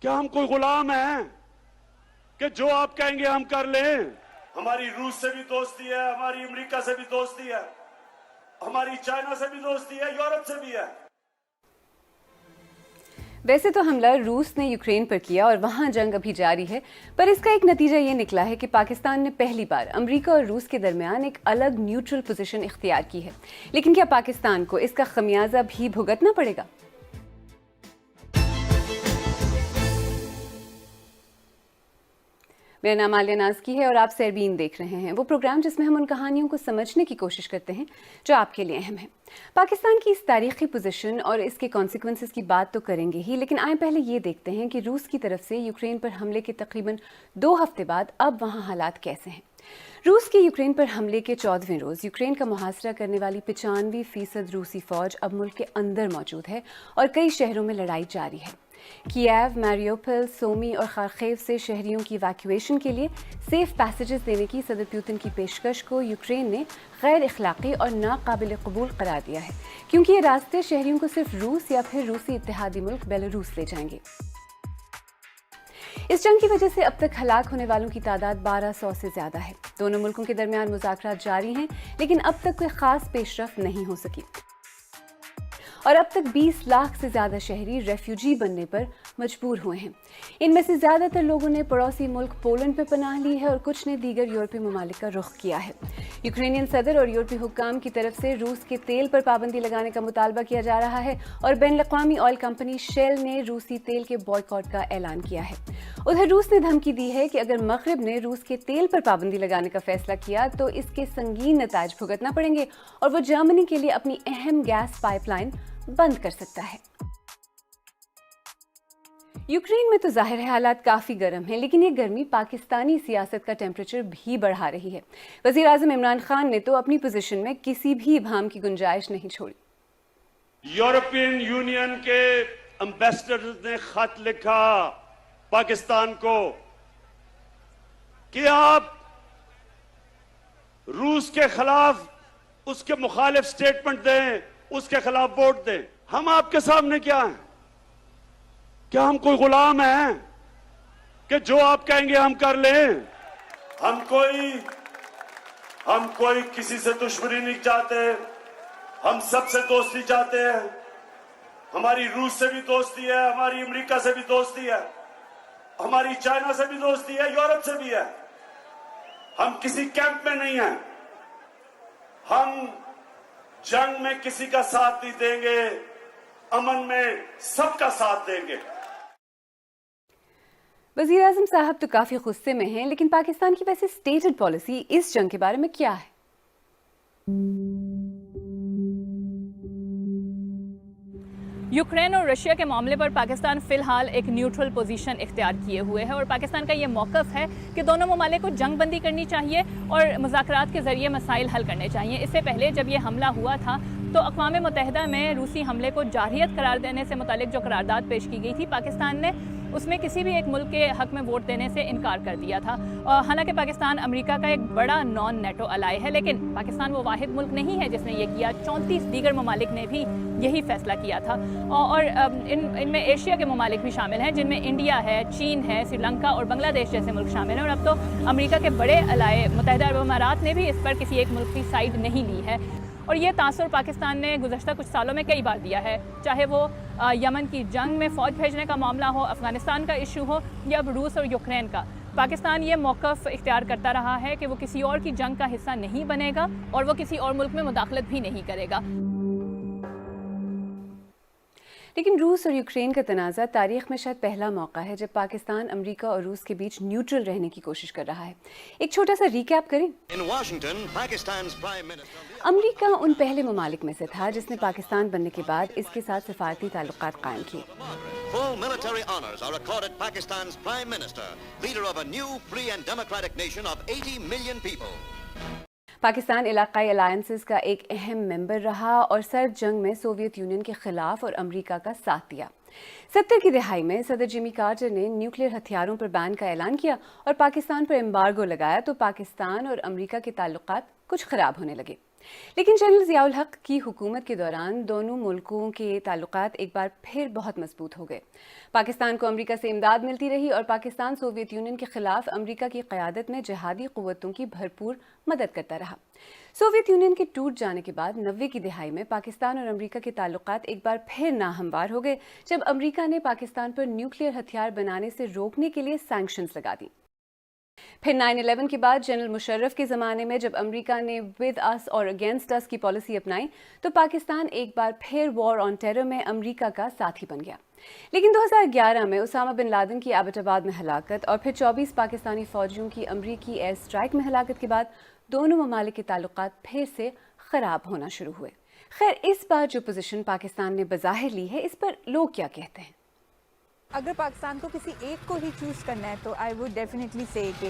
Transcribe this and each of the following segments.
क्या हम कोई गुलाम हैं कि जो आप कहेंगे हम कर लें? हमारी रूस से भी दोस्ती है, हमारी अमेरिका से भी दोस्ती है, हमारी चाइना से भी दोस्ती है, यूरोप से भी है। वैसे तो हमला रूस ने यूक्रेन पर किया और वहां जंग अभी जारी है, पर इसका एक नतीजा ये निकला है कि पाकिस्तान ने पहली बार अमेरिका और रूस के दरमियान एक अलग न्यूट्रल पोजीशन इख्तियार की है। लेकिन क्या पाकिस्तान को इसका खमियाजा भी भुगतना पड़ेगा? मेरा नाम आलिया नाज़की है और आप सरबीन देख रहे हैं, वो प्रोग्राम जिसमें हम उन कहानियों को समझने की कोशिश करते हैं जो आपके लिए अहम है। पाकिस्तान की इस तारीखी पोजीशन और इसके कॉन्सिक्वेंसेस की बात तो करेंगे ही, लेकिन आए पहले ये देखते हैं कि रूस की तरफ से यूक्रेन पर हमले के तकरीबन 2 हफ्ते बाद अब वहाँ हालात कैसे हैं। रूस के यूक्रेन पर हमले के 14वें रोज़ यूक्रेन का मुहासरा करने वाली 95% रूसी फौज अब मुल्क के अंदर मौजूद है और कई शहरों में लड़ाई जारी है। किएव, मैरियोपोल, सोमी और खार्किव से शहरियों की इवैक्यूएशन के लिए सेफ पैसेजेस देने की सदर पुतिन की पेशकश को यूक्रेन ने गैर इखलाकी और नाकाबिल कबूल करार दिया है, क्योंकि ये रास्ते शहरियों को सिर्फ रूस या फिर रूसी इत्तेहादी मुल्क बेलारूस ले जाएंगे। इस जंग की वजह से अब तक हलाक होने वालों की तादाद 1200 से ज्यादा है। दोनों मुल्कों के दरमियान मुज़ाकरात जारी हैं, लेकिन अब तक कोई खास पेशरफ नहीं हो सकी और अब तक 20 लाख से ज्यादा शहरी रेफ्यूजी बनने पर मजबूर हुए हैं। इनमें से ज्यादातर लोगों ने पड़ोसी मुल्क पोलैंड पर पनाह ली है और कुछ ने दीगर यूरोपीय ममालिक का रुख किया है। यूक्रेनियन सदर और यूरोपीय हुक्काम की तरफ से रूस के तेल पर पाबंदी लगाने का मुतालबा किया जा रहा है और बैनुल-अक़वामी ऑयल कंपनी शेल ने रूसी तेल के बॉयकॉट का ऐलान किया है। उधर रूस ने धमकी दी है कि अगर मगरिब ने रूस के तेल पर पाबंदी लगाने का फैसला किया तो इसके संगीन नताज भुगतना पड़ेंगे और वो जर्मनी के लिए अपनी अहम गैस पाइपलाइन बंद कर सकता है। यूक्रेन में तो जाहिर है हालात काफी गर्म हैं, लेकिन ये गर्मी पाकिस्तानी सियासत का टेम्परेचर भी बढ़ा रही है। वजीर आज़म इमरान खान ने तो अपनी पोजीशन में किसी भी इब्हाम की गुंजाइश नहीं छोड़ी। यूरोपियन यूनियन के एम्बेसडर ने खत लिखा पाकिस्तान को कि आप रूस के खिलाफ उसके मुखालिफ स्टेटमेंट दें, उसके खिलाफ वोट दें। हम आपके सामने क्या हैं? क्या हम कोई गुलाम हैं कि जो आप कहेंगे हम कर लें? हम कोई किसी से दुश्मनी नहीं चाहते, हम सबसे दोस्ती चाहते हैं। हमारी रूस से भी दोस्ती है, हमारी अमेरिका से भी दोस्ती है, हमारी चाइना से भी दोस्ती है, यूरोप से भी है। हम किसी कैंप में नहीं हैं। हम जंग में किसी का साथ नहीं देंगे, अमन में सबका साथ देंगे। वजीर आज़म साहब तो काफी गुस्से में हैं, लेकिन पाकिस्तान की वैसे स्टेटेड पॉलिसी इस जंग के बारे में क्या है? यूक्रेन और रशिया के मामले पर पाकिस्तान फिलहाल एक न्यूट्रल पोजीशन इख्तियार किए हुए है और पाकिस्तान का ये मौक़िफ़ है कि दोनों ममालिक को जंग बंदी करनी चाहिए और मुज़ाकरात के ज़रिए मसाइल हल करने चाहिए। इससे पहले जब ये हमला हुआ था तो अक़वाम मुत्तहिदा में रूसी हमले को जारहियत करार देने से मुतालिक जो करारदाद पेश की गई थी, पाकिस्तान ने उसमें किसी भी एक मुल्क के हक में वोट देने से इनकार कर दिया था। और हालांकि पाकिस्तान अमेरिका का एक बड़ा नॉन नेटो अलाई है, लेकिन पाकिस्तान वो वाहिद मुल्क नहीं है जिसने ये किया। 34 दीगर ममालिक ने भी यही फैसला किया था और इनमें एशिया के ममालिक भी शामिल हैं, जिनमें इंडिया है, चीन है, श्रीलंका और बांग्लादेश जैसे मुल्क शामिल हैं। और अब तो अमेरिका के बड़े अलाए मुत्तहिदा अरब अमारात ने भी इस पर किसी एक मुल्क की साइड नहीं ली है। और ये तासुर पाकिस्तान ने गुज़श्ता कुछ सालों में कई बार दिया है, चाहे वो यमन की जंग में फ़ौज भेजने का मामला हो, अफ़गानिस्तान का इशू हो या अब रूस और यूक्रेन का। पाकिस्तान ये मौक़िफ़ इख्तियार करता रहा है कि वो किसी और की जंग का हिस्सा नहीं बनेगा और वो किसी और मुल्क में मुदाखलत भी नहीं करेगा। लेकिन रूस और यूक्रेन का तनाज़ा तारीख में शायद पहला मौका है जब पाकिस्तान अमेरिका और रूस के बीच न्यूट्रल रहने की कोशिश कर रहा है। एक छोटा सा रिकैप करें। अमेरिका उन पहले ममालिक में से था जिसने पाकिस्तान बनने के बाद इसके साथ सिफारती ताल्लुकात कायम किए। Full military honors are accorded Pakistan's Prime Minister, leader of a new, free and democratic nation of 80 million people. Pakistan इलाकाई अलायंसेस का एक अहम मेंबर रहा और सर्द जंग में सोवियत यूनियन के खिलाफ और अमेरिका का साथ दिया। 70 की दहाई में सदर जिमी कार्टर ने न्यूक्लियर हथियारों पर बैन का ऐलान किया और पाकिस्तान पर एम्बार्गो लगाया तो पाकिस्तान और अमेरिका के ताल्लुकात कुछ खराब होने लगे। लेकिन जनरल ज़ियाउल हक की हुकूमत के दौरान दोनों मुल्कों के ताल्लुकात एक बार फिर बहुत मजबूत हो गए। पाकिस्तान को अमेरिका से इमदाद मिलती रही और पाकिस्तान सोवियत यूनियन के खिलाफ अमेरिका की क़यादत में जिहादी क़ुव्वतों की भरपूर मदद करता रहा। सोवियत यूनियन के टूट जाने के बाद 90 की दिहाई में पाकिस्तान और अमेरिका के ताल्लुकात एक बार फिर नाहमवार हो गए जब अमेरिका ने पाकिस्तान पर न्यूक्लियर हथियार बनाने से रोकने के लिए सैंक्शंस लगा दी। फिर 9/11 के बाद जनरल मुशर्रफ के ज़माने में जब अमेरिका ने विद अस और अगेंस्ट अस की पॉलिसी अपनाई तो पाकिस्तान एक बार फिर वॉर ऑन टेरर में अमेरिका का साथी बन गया। लेकिन 2011 में उसामा बिन लादेन की एबटाबाद में हलाकत और फिर 24 पाकिस्तानी फ़ौजियों की अमेरिकी एयर स्ट्राइक में हलाकत के बाद दोनों ममालिक के ताल्लुकात फिर से ख़राब होना शुरू हुए। खैर, इस बार जो पोजीशन पाकिस्तान ने बज़ाहिर ली है, इस पर लोग क्या कहते हैं? अगर पाकिस्तान को किसी एक को ही चूज़ करना है तो आई वुड डेफिनेटली से कि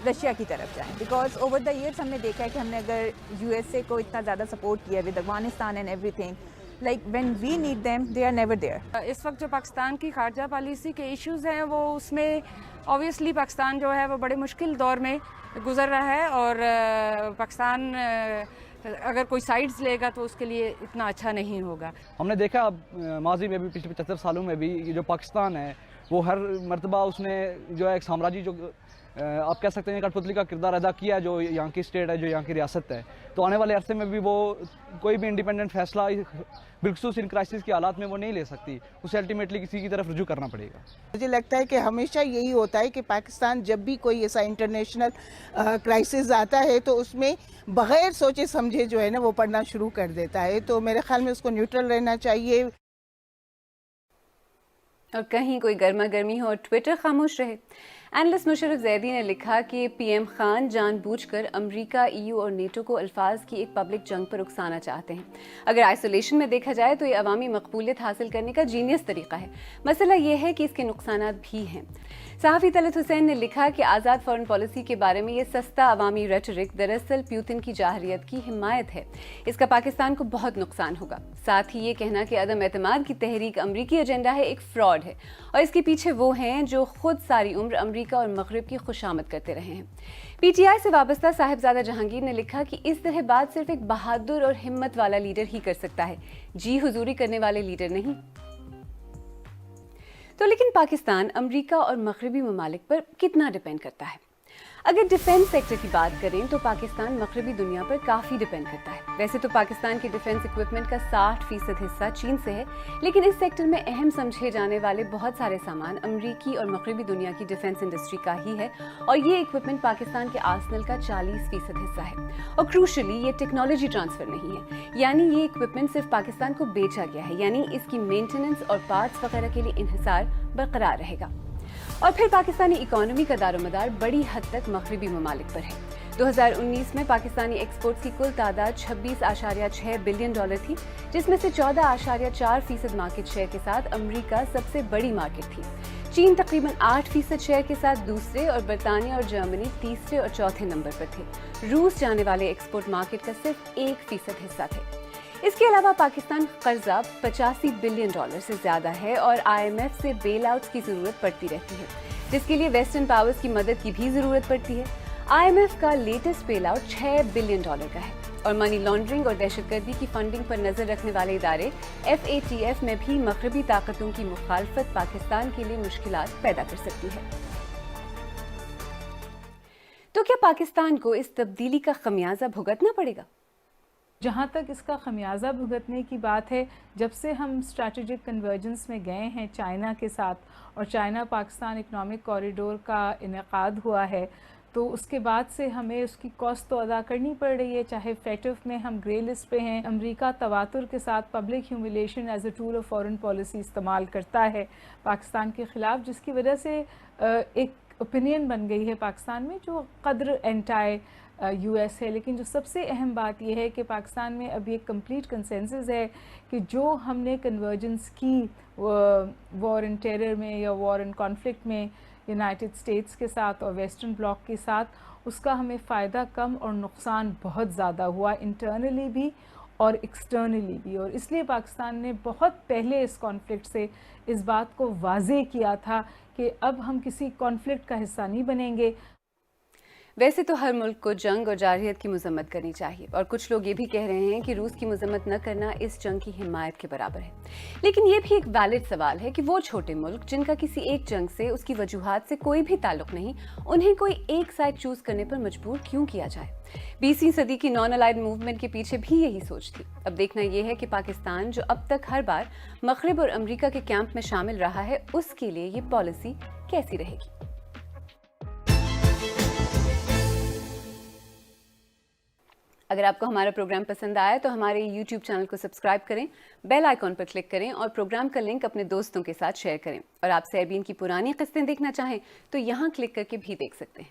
रशिया की तरफ जाएं, बिकॉज ओवर द ईयर्स हमने देखा है कि हमने अगर यूएसए को इतना ज़्यादा सपोर्ट किया with Afghanistan and everything, like when we need them they are never there. इस वक्त जो पाकिस्तान की खारजा पॉलिसी के इश्यूज़ हैं वो उसमें ऑब्वियसली पाकिस्तान जो है वो बड़े मुश्किल दौर में गुजर रहा है और पाकिस्तान अगर कोई साइड्स लेगा तो उसके लिए इतना अच्छा नहीं होगा। हमने देखा माजी में भी पिछले 75 सालों में भी ये जो पाकिस्तान है वो हर मरतबा उसने जो है एक साम्राज्य जो आप कह सकते हैं कठपुतली का किरदार अदा किया, जो यहाँ की स्टेट है, जो यहाँ की रियासत है। तो आने वाले अरसे में भी वो कोई भी इंडिपेंडेंट फैसला बिलखुसूस इन क्राइसिस की हालात में वो नहीं ले सकती, उसे अल्टीमेटली किसी की तरफ रुजू करना पड़ेगा। मुझे लगता है कि हमेशा यही होता है कि पाकिस्तान जब भी कोई ऐसा इंटरनेशनल क्राइसिस आता है तो उसमें बग़ैर सोचे समझे जो है ना वो पढ़ना शुरू कर देता है। तो मेरे ख्याल में उसको न्यूट्रल रहना चाहिए। और कहीं कोई गर्मा गर्मी हो और ट्विटर खामोश रहे। एनालिस्ट मुशर्रफ जैदी ने लिखा कि पीएम खान जानबूझकर अमेरिका, ईयू और नेटो को अल्फाज की एक पब्लिक जंग पर उकसाना चाहते हैं। अगर आइसोलेशन में देखा जाए तो ये अवामी मकबूलियत हासिल करने का जीनियस तरीका है। मसला ये है कि इसके नुकसानात भी हैं। सहाफ़ी तलत हुसैन ने लिखा कि आज़ाद फॉरेन पॉलिसी के बारे में ये सस्ता अवामी रेटरिक दरअसल पुतिन की जाहरियत की हिमायत है। इसका पाकिस्तान को बहुत नुकसान होगा। साथ ही ये कहना कि अदम एतमाद की तहरीक अमरीकी एजेंडा है एक फ्रॉड है और इसके पीछे वो हैं जो खुद सारी उम्र अमरीका और मगरिब की खुशामद करते रहे हैं। पीटीआई से वाबस्ता साहिबजादा जहांगीर ने लिखा कि इस तरह बात सिर्फ एक बहादुर और हिम्मत वाला लीडर ही कर सकता है, जी हुजूरी करने वाले लीडर नहीं। तो लेकिन पाकिस्तान अमेरिका और मगरबी ममालिक पर कितना डिपेंड करता है? अगर डिफेंस सेक्टर की बात करें तो पाकिस्तान मगरबी दुनिया पर काफ़ी डिपेंड करता है। वैसे तो पाकिस्तान के डिफेंस इक्विपमेंट का 60% हिस्सा चीन से है, लेकिन इस सेक्टर में अहम समझे जाने वाले बहुत सारे सामान अमरीकी और मगरबी दुनिया की डिफेंस इंडस्ट्री का ही है और ये इक्विपमेंट पाकिस्तान के आर्सनल का 40% हिस्सा है। और क्रूशली ये टेक्नोलॉजी ट्रांसफ़र नहीं है, यानी ये इक्विपमेंट सिर्फ पाकिस्तान को बेचा गया है, यानी इसकी मेंटेनेंस और पार्ट्स वगैरह के लिए इन्हिसार बरकरार रहेगा। और फिर पाकिस्तानी इकोनॉमी का दारोमदार बड़ी हद तक मगरबी ममालिक पर है। 2019 में पाकिस्तानी एक्सपोर्ट्स की कुल तादाद $26.6 बिलियन थी, जिसमें से 14.4% मार्केट शेयर के साथ अमेरिका सबसे बड़ी मार्केट थी। चीन तकरीबन 8% शेयर के साथ दूसरे और बरतानिया और जर्मनी तीसरे और चौथे नंबर पर थे। रूस जाने वाले एक्सपोर्ट मार्केट का सिर्फ 1% हिस्सा थे। इसके अलावा पाकिस्तान कर्जा $85 बिलियन से ज़्यादा है और IMF से बेल आउट्स की ज़रूरत पड़ती रहती है, जिसके लिए वेस्टर्न पावर्स की मदद की भी ज़रूरत पड़ती है। IMF का लेटेस्ट बेल आउट $6 बिलियन का है और मनी लॉन्ड्रिंग और दहशतगर्दी की फंडिंग पर नज़र रखने वाले इदारे FATF में भी मगरबी ताकतों की मुखालफत पाकिस्तान के लिए मुश्किलात पैदा कर सकती है। तो क्या पाकिस्तान को इस तब्दीली का खमियाजा भुगतना पड़ेगा? जहाँ तक इसका खमियाजा भुगतने की बात है, जब से हम स्ट्रैटेजिक कन्वर्जेंस में गए हैं चाइना के साथ और चाइना पाकिस्तान इकनॉमिक कॉरिडोर का इनेकाद हुआ है, तो उसके बाद से हमें उसकी कॉस्ट तो अदा करनी पड़ रही है। चाहे फेटिफ में हम ग्रे लिस्ट पे हैं, अमेरिका तवातुर के साथ public humiliation as a tool of foreign policy इस्तेमाल करता है पाकिस्तान के ख़िलाफ़, जिसकी वजह से एक ओपिनियन बन गई है पाकिस्तान में जो कद्र एंटाई US है। लेकिन जो सबसे अहम बात यह है कि पाकिस्तान में अभी एक कंप्लीट कंसेंसस है कि जो हमने कन्वर्जेंस की वॉर इन टेरर में या वॉर इन कॉन्फ्लिक्ट में यूनाइटेड स्टेट्स के साथ और वेस्टर्न ब्लॉक के साथ, उसका हमें फ़ायदा कम और नुकसान बहुत ज़्यादा हुआ, इंटरनली भी और एक्सटर्नली भी। और इसलिए पाकिस्तान ने बहुत पहले इस कॉन्फ्लिक्ट से इस बात को वाज़े किया था कि अब हम किसी कॉन्फ्लिक्ट का हिस्सा नहीं बनेंगे। वैसे तो हर मुल्क को जंग और जारहियत की मजम्मत करनी चाहिए और कुछ लोग ये भी कह रहे हैं कि रूस की मजम्मत न करना इस जंग की हिमायत के बराबर है। लेकिन ये भी एक वैलिड सवाल है कि वो छोटे मुल्क जिनका किसी एक जंग से, उसकी वजूहात से कोई भी ताल्लुक नहीं, उन्हें कोई एक साइड चूज करने पर मजबूर क्यों किया जाए। 20वीं सदी की नॉन अलाइड मूवमेंट के पीछे भी यही सोच थी। अब देखना यह है कि पाकिस्तान, जो अब तक हर बार मगरिब और अमेरिका के कैंप में शामिल रहा है, उसके लिए ये पॉलिसी कैसी रहेगी। अगर आपको हमारा प्रोग्राम पसंद आया तो हमारे YouTube चैनल को सब्सक्राइब करें, बेल आइकॉन पर क्लिक करें और प्रोग्राम का लिंक अपने दोस्तों के साथ शेयर करें। और आप सेरबीन की पुरानी किस्तें देखना चाहें तो यहाँ क्लिक करके भी देख सकते हैं।